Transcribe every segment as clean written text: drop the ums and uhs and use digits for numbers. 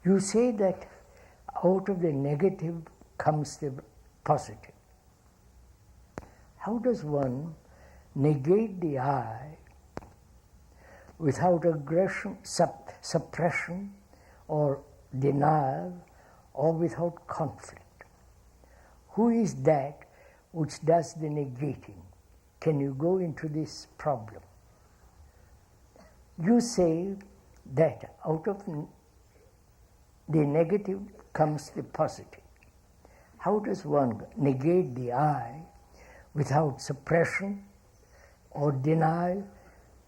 You say that out of the negative comes the positive. How does one negate the I without aggression, suppression, or denial, or without conflict? Who is that which does the negating? Can you go into this problem? You say that out of the negative comes the positive. How does one negate the I without suppression or denial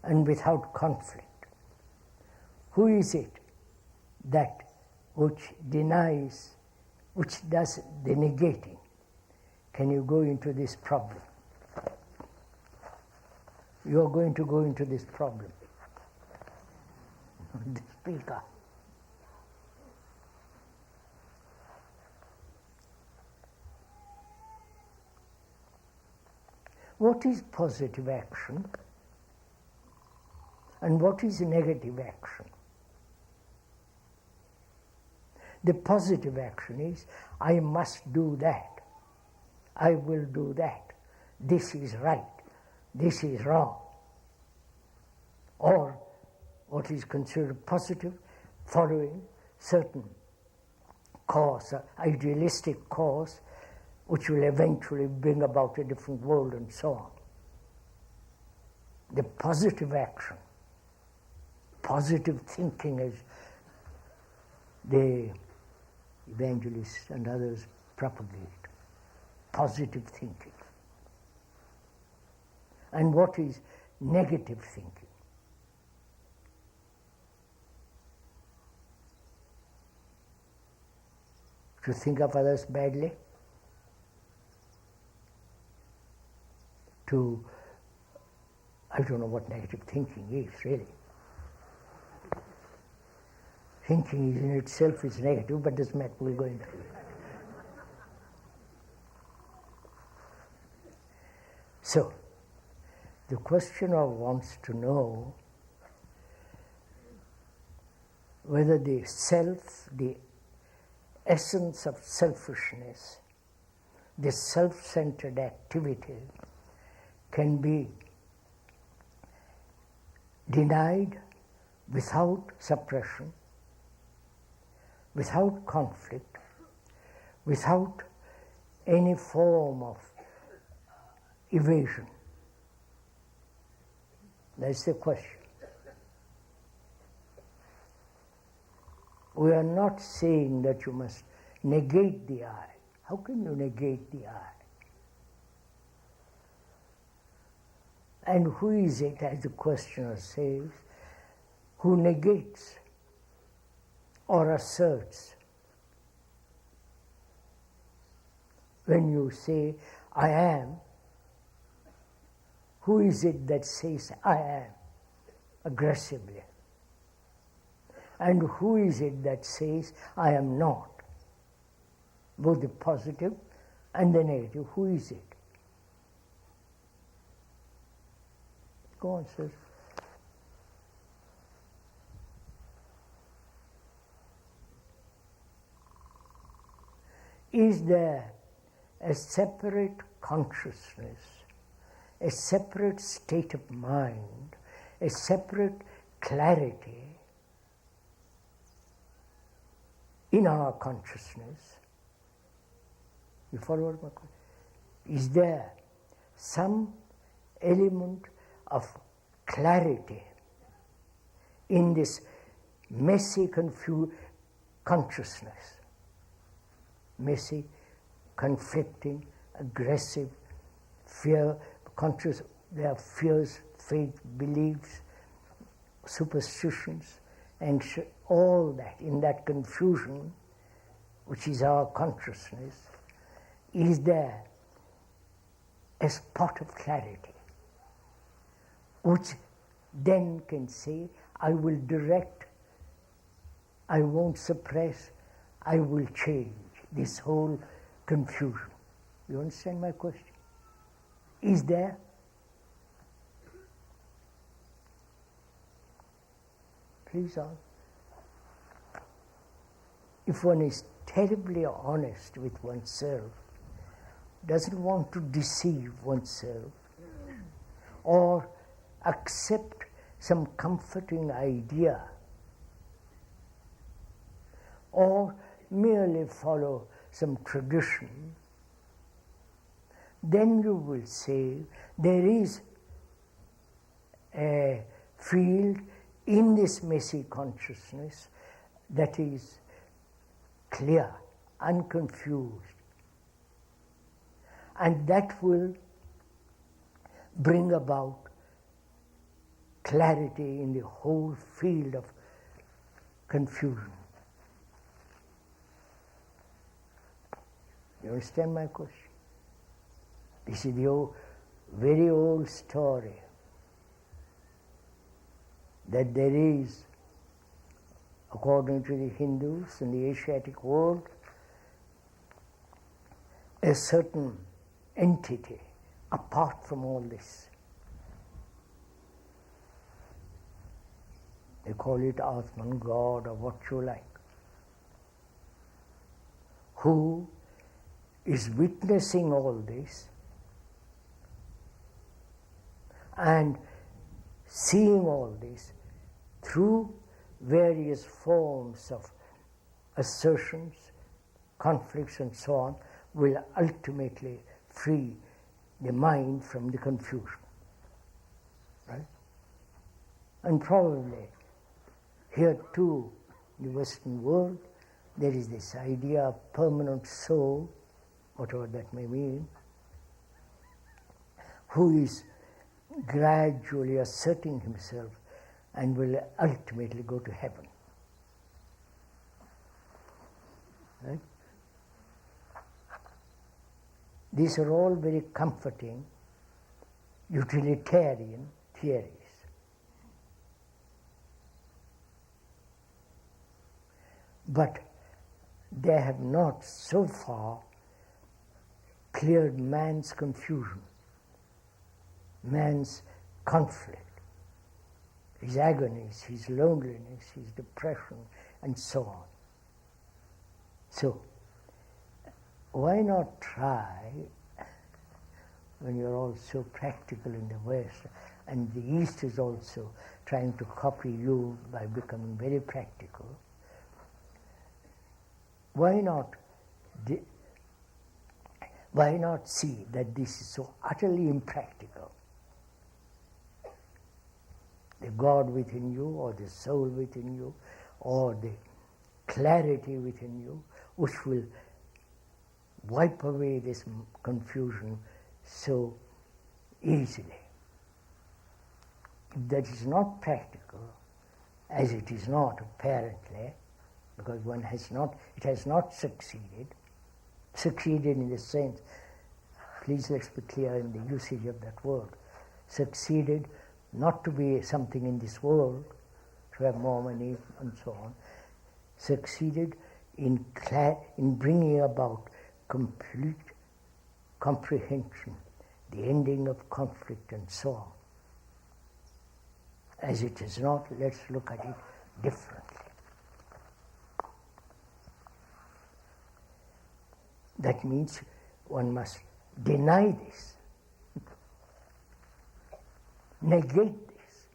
and without conflict? Who is it that which denies, which does the negating? Can you go into this problem? You are going to go into this problem. The speaker. What is positive action and what is negative action? The positive action is, I must do that. I will do that. This is right. This is wrong. Or what is considered positive, following certain cause, idealistic cause, which will eventually bring about a different world and so on. The positive action, positive thinking, as the evangelists and others propagate, positive thinking. And what is negative thinking? To think of others badly, I don't know what negative thinking is, really. Thinking in itself is negative, but doesn't matter, we'll go into it. So, the questioner wants to know whether the self, the essence of selfishness, the self-centered activity, can be denied without suppression, without conflict, without any form of evasion. That's the question. We are not saying that you must negate the I. How can you negate the I? And who is it, as the questioner says, who negates or asserts? When you say, I am, who is it that says, I am, aggressively? And who is it that says, I am not? Both the positive and the negative. Who is it? Go on, sir. Is there a separate consciousness, a separate state of mind, a separate clarity in our consciousness? You follow what my question? Is there some element of clarity in this messy, confused consciousness? Messy, conflicting, aggressive, fear, conscious, there are fears, faith, beliefs, superstitions, and all that, in that confusion, which is our consciousness, is there a spot of clarity, which then can say, I will direct, I won't suppress, I will change this whole confusion. You understand my question? Is there? Please on. if one is terribly honest with oneself, doesn't want to deceive oneself, or accept some comforting idea, or merely follow some tradition, then you will say there is a field in this messy consciousness that is clear, unconfused, and that will bring about clarity in the whole field of confusion. You understand my question? This is the very old story that there is, according to the Hindus in the Asiatic world, a certain entity apart from all this. They call it Atman, God, or what you like, who is witnessing all this and seeing all this through various forms of assertions, conflicts, and so on, will ultimately free the mind from the confusion. Right? And probably here too, in the Western world, there is this idea of permanent soul, whatever that may mean, who is gradually asserting himself and will ultimately go to heaven. Right? These are all very comforting, utilitarian theories. But they have not so far cleared man's confusion, man's conflict, his agonies, his loneliness, his depression, and so on. So, why not try, when you're all so practical in the West, and the East is also trying to copy you by becoming very practical, why not see that this is so utterly impractical? The God within you, or the soul within you, or the clarity within you, which will wipe away this confusion so easily. If that is not practical, as it is not apparently, because it has not succeeded in the sense, please let's be clear in the usage of that word, succeeded not to be something in this world, to have more money and so on, succeeded in bringing about complete comprehension, the ending of conflict and so on. As it is not, let's look at it differently. That means one must deny this, negate this.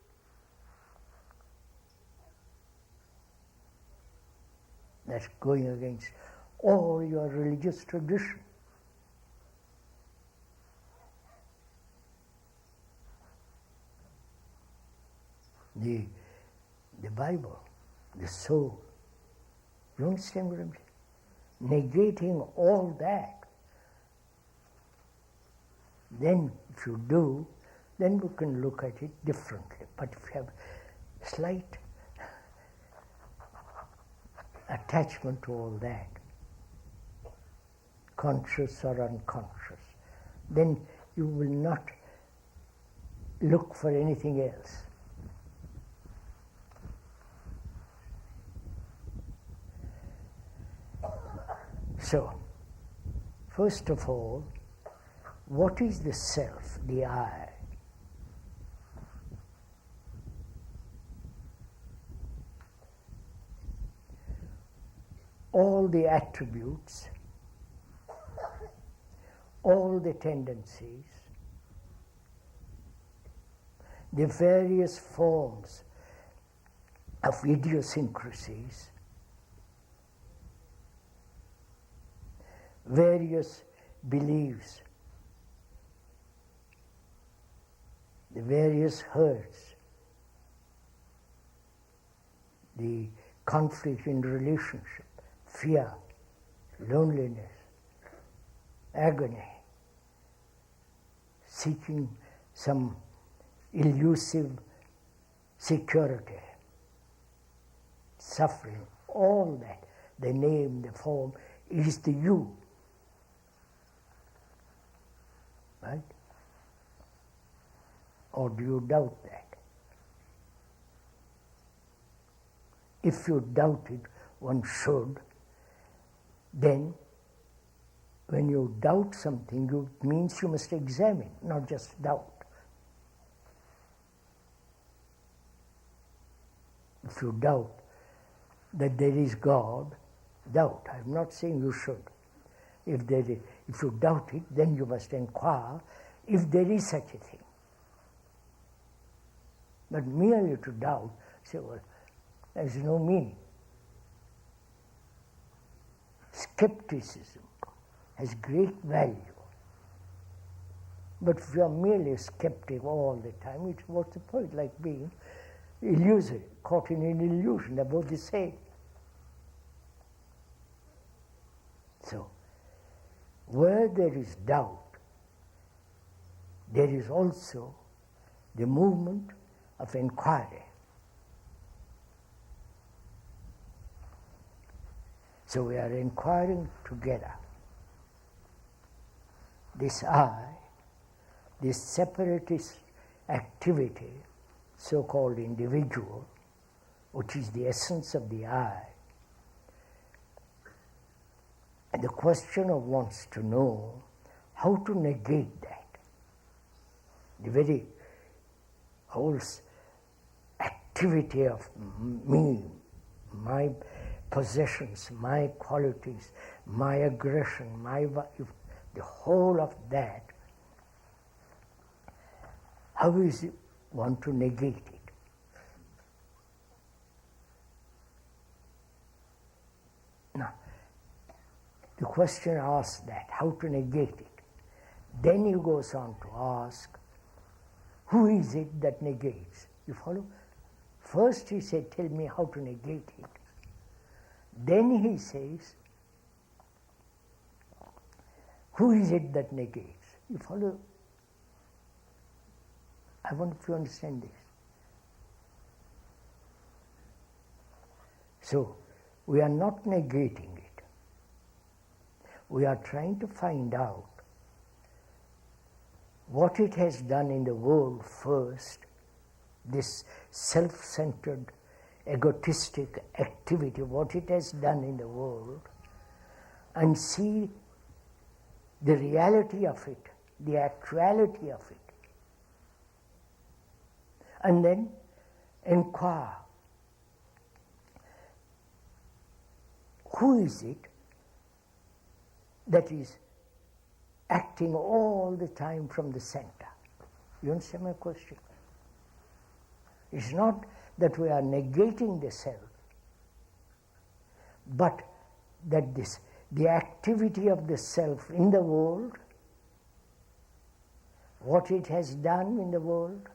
That's going against all your religious tradition. The Bible, the soul. You understand what I'm saying? Negating all that. Then, if you do, then you can look at it differently. But if you have slight attachment to all that, conscious or unconscious, then you will not look for anything else. So, first of all, what is the self, the I? all the attributes, all the tendencies, the various forms of idiosyncrasies, various beliefs, the various hurts, the conflict in relationship, fear, loneliness, agony, seeking some elusive security, suffering, all that, the name, the form, is the you. Right? Or do you doubt that? If you doubt it, one should, then when you doubt something, it means you must examine, not just doubt. If you doubt that there is God, doubt. I'm not saying you should. If you doubt it, then you must inquire if there is such a thing. But merely to doubt, say, well, there's no meaning. Skepticism has great value. But if you are merely skeptic all the time, what's the point? Like being illusory, caught in an illusion, they're both the same. So, where there is doubt, there is also the movement of inquiry. So we are inquiring together. This I, this separatist activity, so-called individual, which is the essence of the I, and the questioner wants to know how to negate that. The very whole activity of me, my possessions, my qualities, my aggression, the whole of that, how is it one to negate it? Now, the question asks that, how to negate it. Then he goes on to ask, who is it that negates? You follow? First he said, tell me how to negate it. Then he says, who is it that negates? You follow? I want you to understand this. So, we are not negating it. We are trying to find out what it has done in the world first, this self-centered, egotistic activity, what it has done in the world, and see the reality of it, the actuality of it. And then inquire, who is it that is acting all the time from the center? You understand my question? It's not that we are negating the self, but that the activity of the self in the world, what it has done in the world,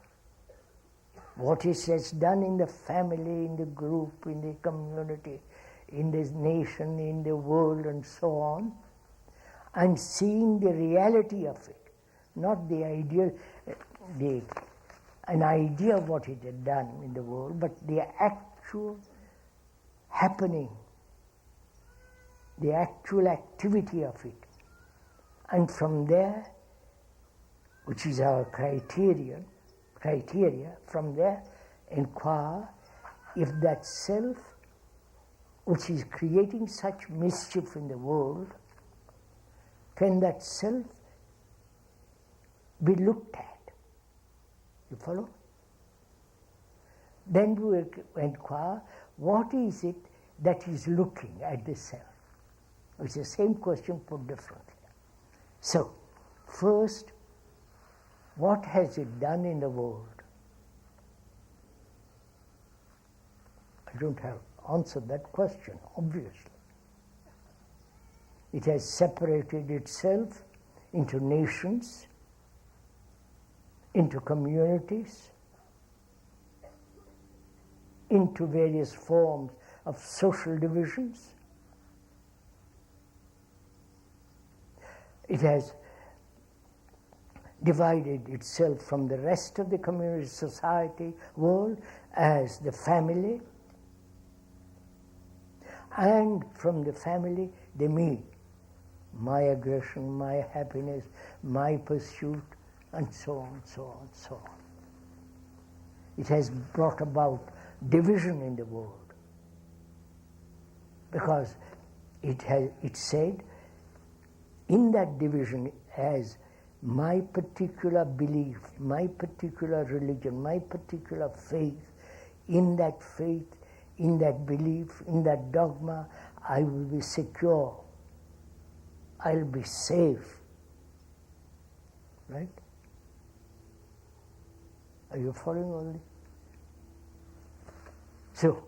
what it has done in the family, in the group, in the community, in this nation, in the world, and so on, and seeing the reality of it, not the idea, an idea of what it had done in the world, but the actual happening, the actual activity of it. And from there, which is our criteria, from there inquire if that self, which is creating such mischief in the world, can that self be looked at? You follow? Then we inquire, what is it that is looking at the self? It's the same question put differently. So, first, what has it done in the world? I don't have answered that question, obviously. It has separated itself into nations, into communities, into various forms of social divisions. It has divided itself from the rest of the community, society, world as the family, and from the family, the me, my aggression, my happiness, my pursuit, and so on, so on, so on. It has brought about division in the world because it said in that division as my particular belief, my particular religion, my particular faith, in that belief, in that dogma, I will be secure, I'll be safe. Right? Are you following all this? So,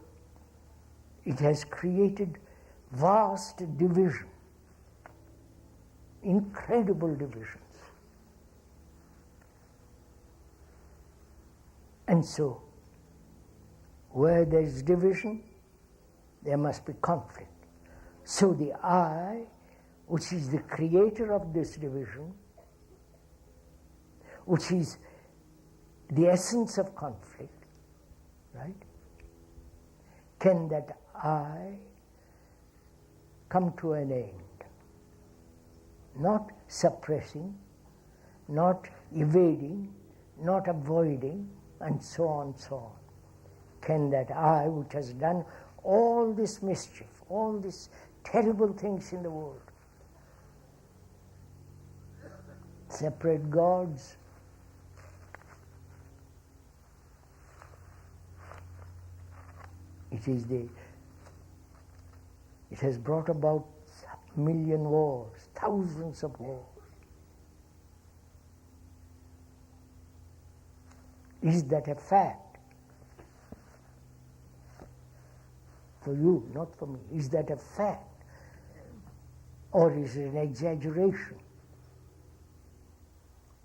it has created vast division, incredible divisions. And so, where there is division, there must be conflict. So the I, which is the creator of this division, which is the essence of conflict, right? Can that I come to an end? Not suppressing, not evading, not avoiding, and so on, so on. Can that I, which has done all this mischief, all these terrible things in the world, separate gods, it has brought about million wars, thousands of wars. Is that a fact? For you, not for me. Is that a fact? Or is it an exaggeration?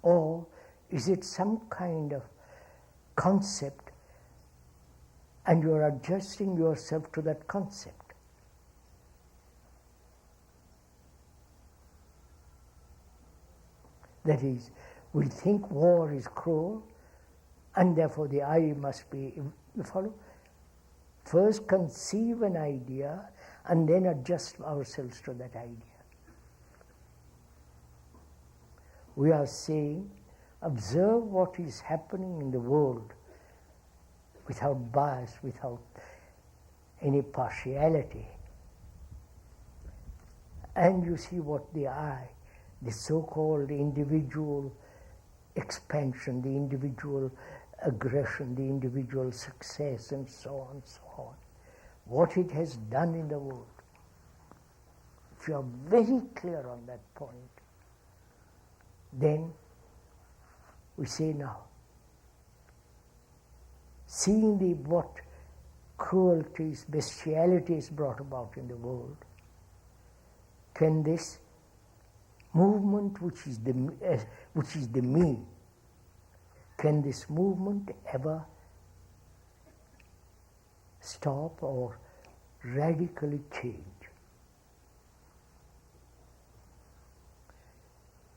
Or is it some kind of concept and you are adjusting yourself to that concept? That is, we think war is cruel and therefore the I must be, you follow? First conceive an idea and then adjust ourselves to that idea. We are saying, observe what is happening in the world without bias, without any partiality. And you see what the I, the so-called individual expansion, the individual aggression, the individual success, and so on, so on, what it has done in the world. If you are very clear on that point, then we say now, seeing what cruelties, bestiality is brought about in the world, can this movement which is the me, can this movement ever stop or radically change?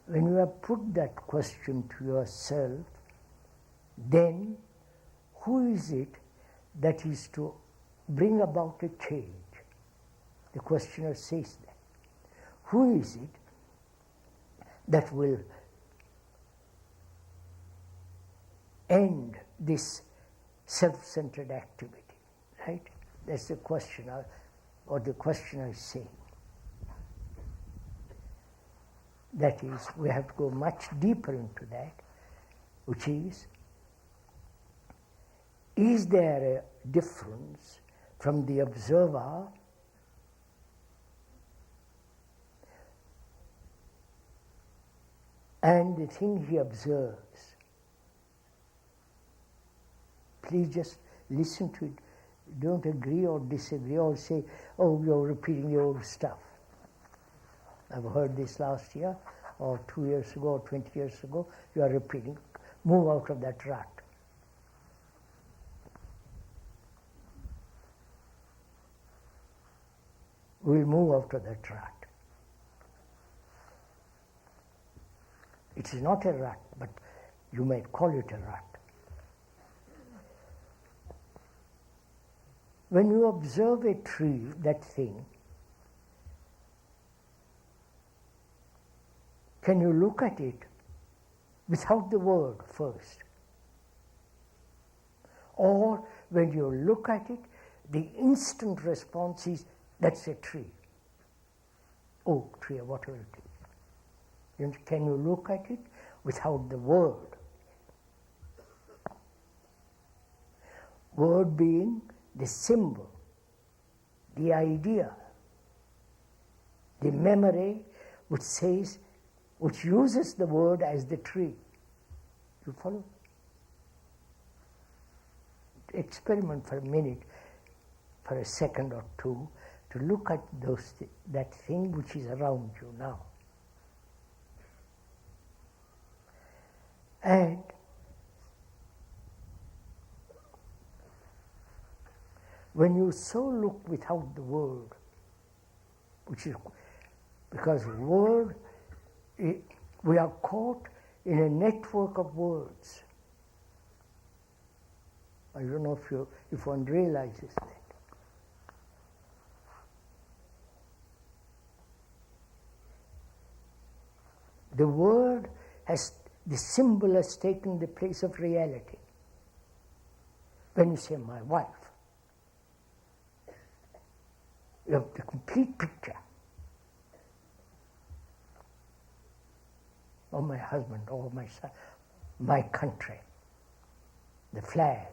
When you have put that question to yourself, then who is it that is to bring about a change? The questioner says that. Who is it that will end this self-centered activity, right? That's the questioner, or the questioner is saying. That is, we have to go much deeper into that, which is there a difference from the observer and the thing he observes. Please just listen to it. Don't agree or disagree or say, oh, you're repeating the old stuff. I've heard this last year or 2 years ago or 20 years ago. You are repeating. Move out of that rut. We'll move out of that rut. It is not a rut, but you might call it a rut. When you observe a tree, that thing, can you look at it without the word first? Or when you look at it, the instant response is, that's a tree. Oak tree, or whatever it is. Can you look at it without the word? Word being the symbol, the idea, the memory which says, which uses the word as the tree. You follow? Experiment for a minute, for a second or two, to look at that thing which is around you now. And when you so look without the word, which is because word, we are caught in a network of words. I don't know if one realizes that. The word the symbol has taken the place of reality. When you say my wife, you have the complete picture of my husband, or my son, my country, the flag.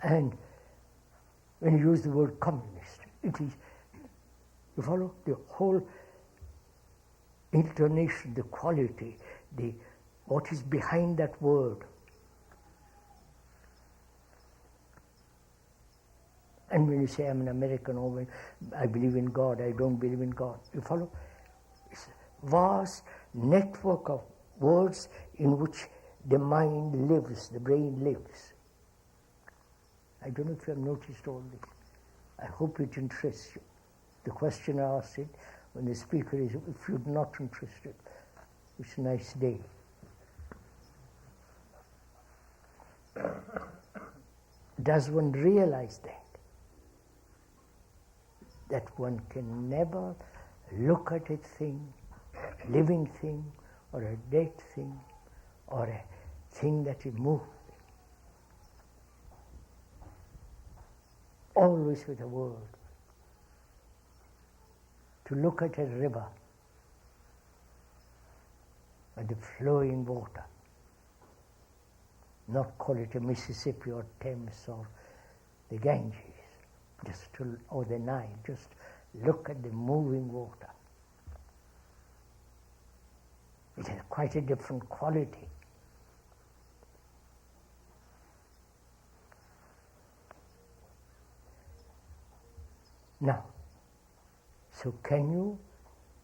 And when you use the word communist, it is, you follow, the whole intonation, the quality, what is behind that word. And when you say, I'm an American, or when I believe in God, I don't believe in God, you follow? It's a vast network of words in which the mind lives, the brain lives. I don't know if you have noticed all this. I hope it interests you. The question I asked it, when the speaker is, if you're not interested, it's a nice day. Does one realize that? That one can never look at a thing, living thing, or a dead thing, or a thing that is moving. Always with a word. To look at a river, at the flowing water, not call it a Mississippi or Thames or the Ganges, or the Nile, just look at the moving water. It has quite a different quality. Now, so can you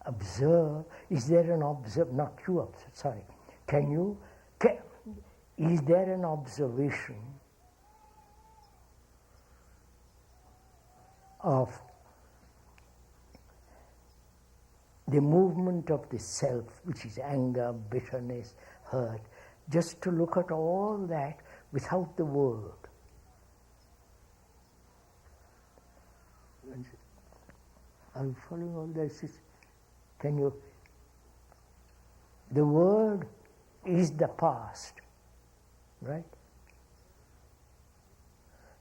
observe, is there an not you observe, sorry, is there an observation of the movement of the self, which is anger, bitterness, hurt, just to look at all that without the word? Are you following all this? The word is the past, right?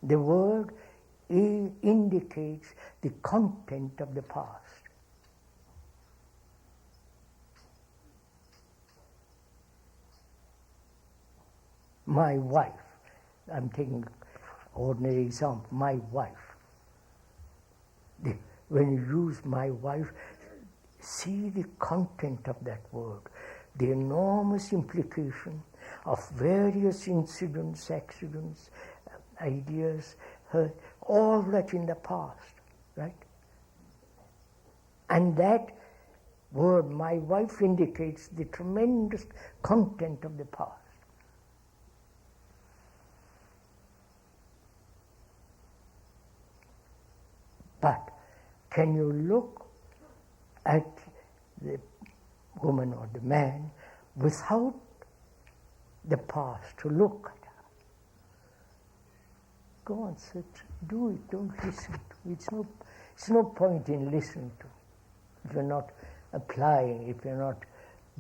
The word indicates the content of the past. My wife, I'm taking ordinary example, my wife. When you use my wife, see the content of that word, the enormous implication of various incidents, accidents, ideas, all that in the past, right? And that word, my wife, indicates the tremendous content of the past. But can you look at the woman or the man without the past to look at her? Go on, sit, do it, don't listen to it. It's no point in listening to it if you're not applying, if you're not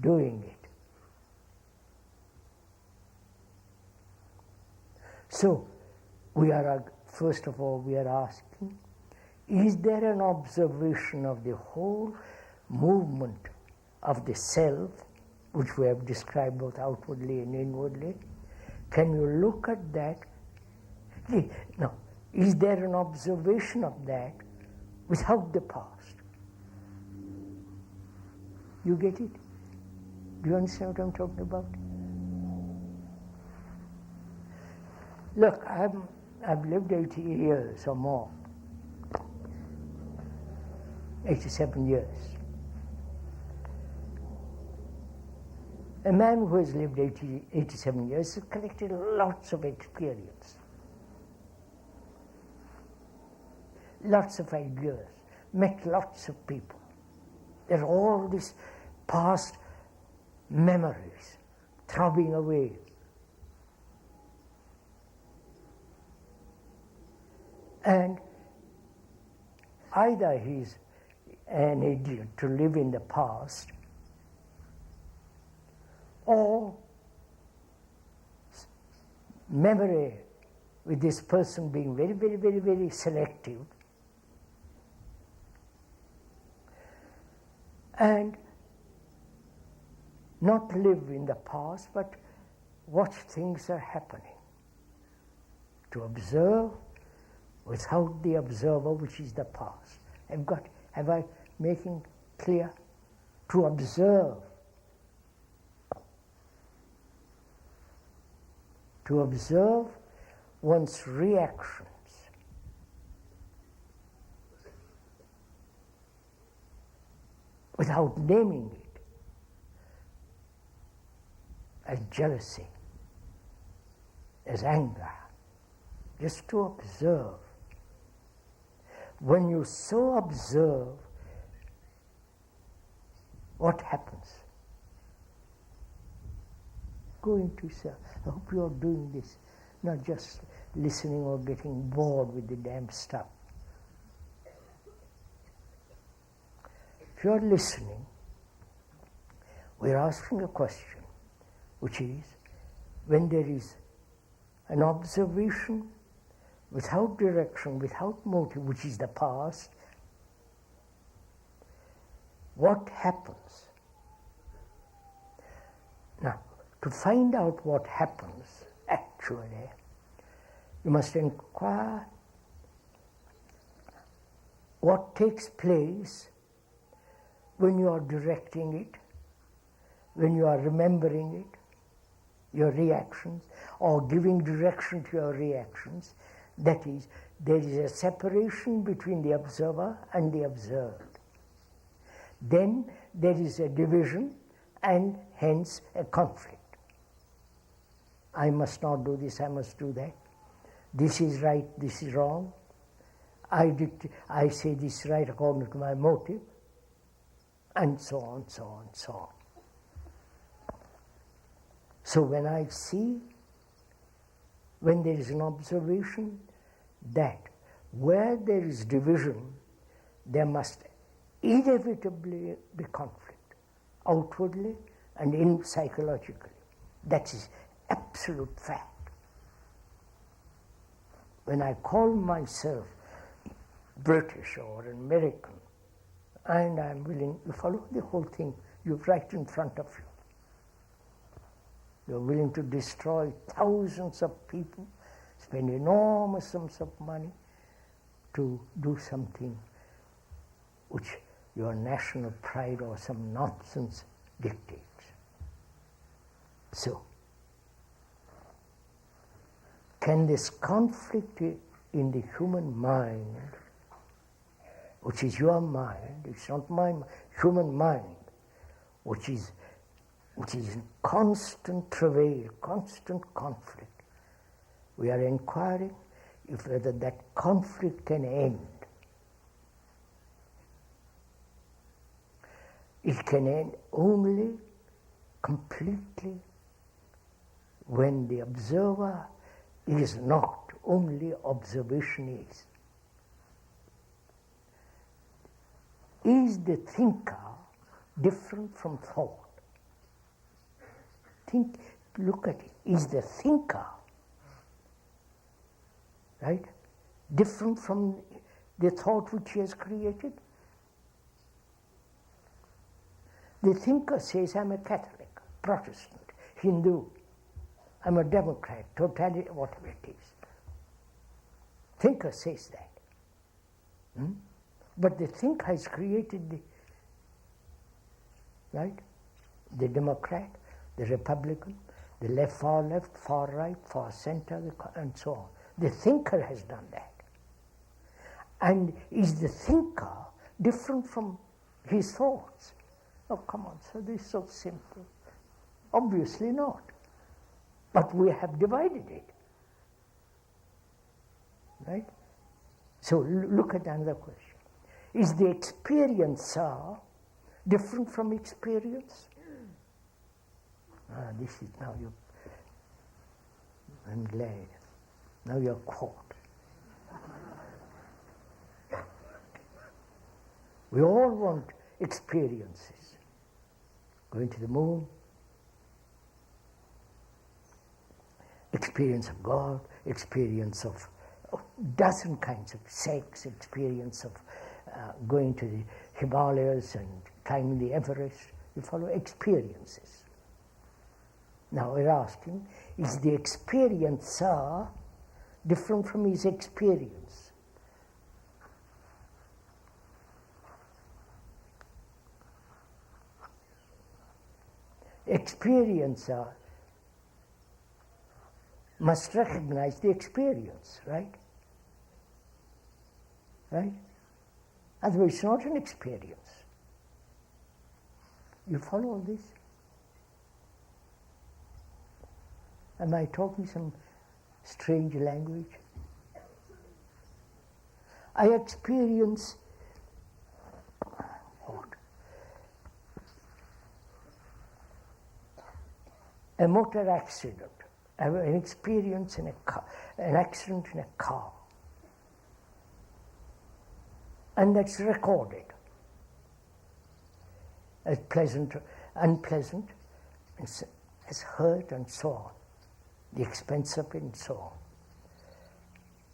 doing it. So, first of all, we are asking, is there an observation of the whole movement of the self, which we have described both outwardly and inwardly? Can you look at that? No. Is there an observation of that without the past? You get it? Do you understand what I'm talking about? Look, I've lived 80 years or more. 87 years. A man who has lived 87 years has collected lots of experience, lots of ideas, met lots of people. There are all these past memories throbbing away. And either he's an idiot to live in the past, or memory with this person being very, very, very, very selective, and not live in the past, but watch things are happening. To observe without the observer, which is the past. Have I making clear? To observe. To observe one's reactions. Without naming it. As jealousy, as anger. Just to observe. When you so observe, what happens? Go into yourself. I hope you are doing this, not just listening or getting bored with the damn stuff. If you are listening, we are asking a question, which is, when there is an observation without direction, without motive, which is the past, what happens? Now, to find out what happens, actually, you must inquire what takes place when you are directing it, when you are remembering it, your reactions, or giving direction to your reactions. That is, there is a separation between the observer and the observed. Then there is a division and hence a conflict. I must not do this, I must do that. This is right, this is wrong. I say this is right according to my motive, and so on, so on, so on. So when I see, when there is an observation that where there is division, there must inevitably be conflict, outwardly and psychologically. That is absolute fact. When I call myself British or American, and I'm willing to follow the whole thing, you're right in front of you. You're willing to destroy thousands of people, spend enormous sums of money to do something which your national pride or some nonsense dictates. So, can this conflict in the human mind, which is your mind, it's not my mind, human mind, which is in constant travail, constant conflict, we are inquiring if whether that conflict can end. It can end only completely when the observer is not, only observation is. Is the thinker different from thought? Look at it. Is the thinker, right, different from the thought which he has created? The thinker says, I'm a Catholic, Protestant, Hindu, I'm a Democrat, totalitarian, whatever it is. Thinker says that. But the thinker has created the Democrat, the Republican, the left, far right, far center, and so on. The thinker has done that. And is the thinker different from his thoughts? Oh, come on, sir, this is so simple. Obviously not. But we have divided it. Right? So look at another question. Is the experiencer different from experience? This is now you. I'm glad. Now you're caught. We all want experiences. Going to the moon, experience of God, experience of a dozen kinds of sex, experience of going to the Himalayas and climbing the Everest. You follow experiences. Now we're asking, is the experiencer different from his experience? Experiencer must recognize the experience, right? Right? Otherwise it's not an experience. You follow all this? Am I talking some strange language? I experience what? A motor accident. I have an experience in a car, an accident in a car. And that's recorded as pleasant, unpleasant, as hurt and so on. The expense of it and so on.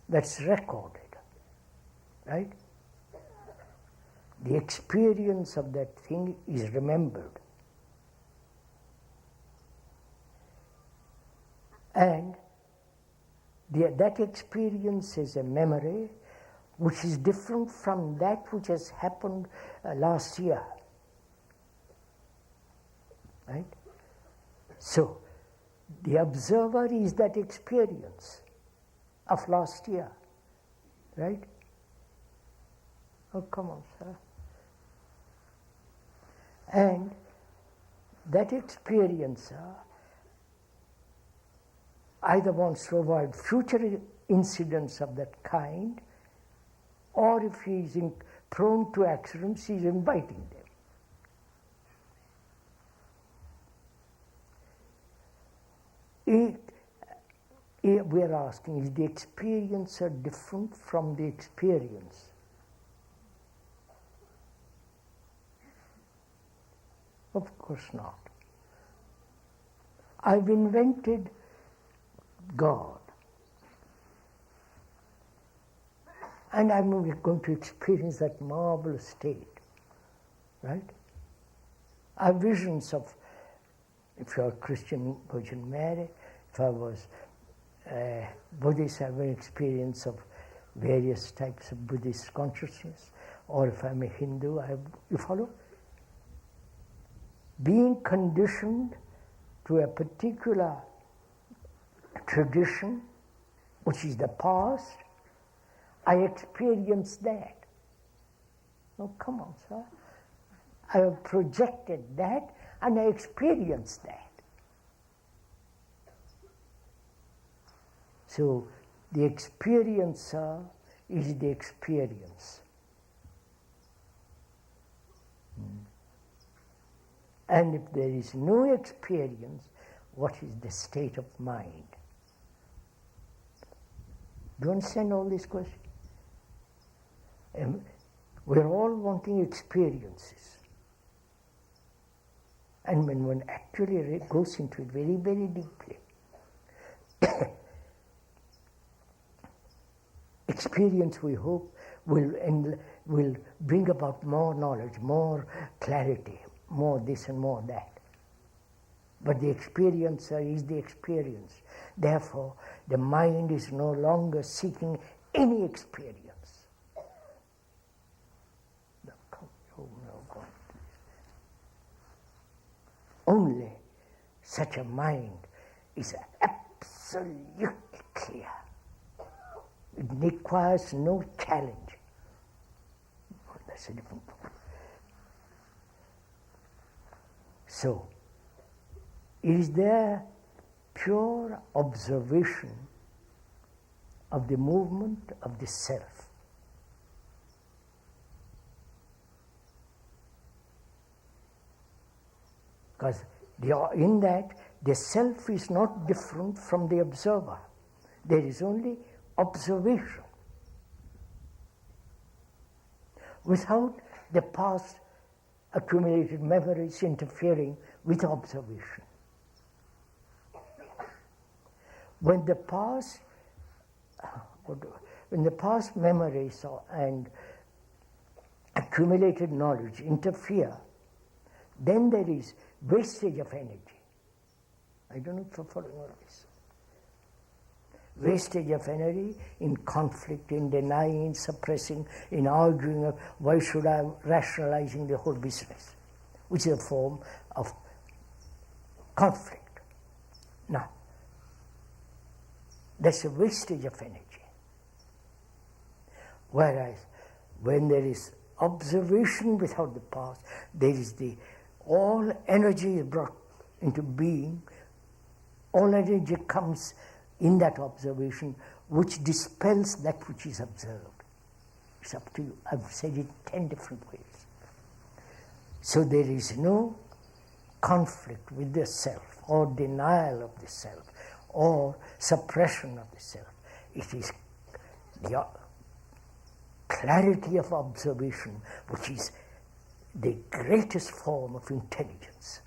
That's recorded, right? The experience of that thing is remembered. And that experience is a memory which is different from that which has happened last year, right? So, the observer is that experience of last year, right? Oh, come on, sir. And that experiencer either wants to avoid future incidents of that kind, or if he is prone to accidents, he is inviting them. We are asking, is the experiencer different from the experience? Of course not. I've invented God, and I'm going to experience that marvelous state, right? I have visions of, if you're a Christian Virgin Mary, if I was Buddhist, I have an experience of various types of Buddhist consciousness, or if I'm a Hindu, you follow? Being conditioned to a particular tradition, which is the past, I experience that. Oh, come on, sir. I have projected that and I experienced that. So the experiencer is the experience. And if there is no experience, what is the state of mind? Do you understand all these questions? We're all wanting experiences. And when one actually goes into it very, very deeply, experience, we hope, will bring about more knowledge, more clarity, more this and more that. But the experiencer is the experience. Therefore, the mind is no longer seeking any experience. Only such a mind is absolutely clear. It requires no challenge. That's a different point. So, is there pure observation of the movement of the self? Because in that, the self is not different from the observer. There is only observation. Without the past accumulated memories interfering with observation. When the past memories and accumulated knowledge interfere, then there is wastage of energy. I don't know if you're following all this. Wastage of energy in conflict, in denying, in suppressing, in arguing, why should I, rationalizing the whole business, which is a form of conflict. Now, that's a wastage of energy. Whereas, when there is observation without the past, there is all energy is brought into being, all energy comes in that observation, which dispels that which is observed. It's up to you. I've said it 10 different ways. So there is no conflict with the self, or denial of the self, or suppression of the self. It is the clarity of observation, which is the greatest form of intelligence.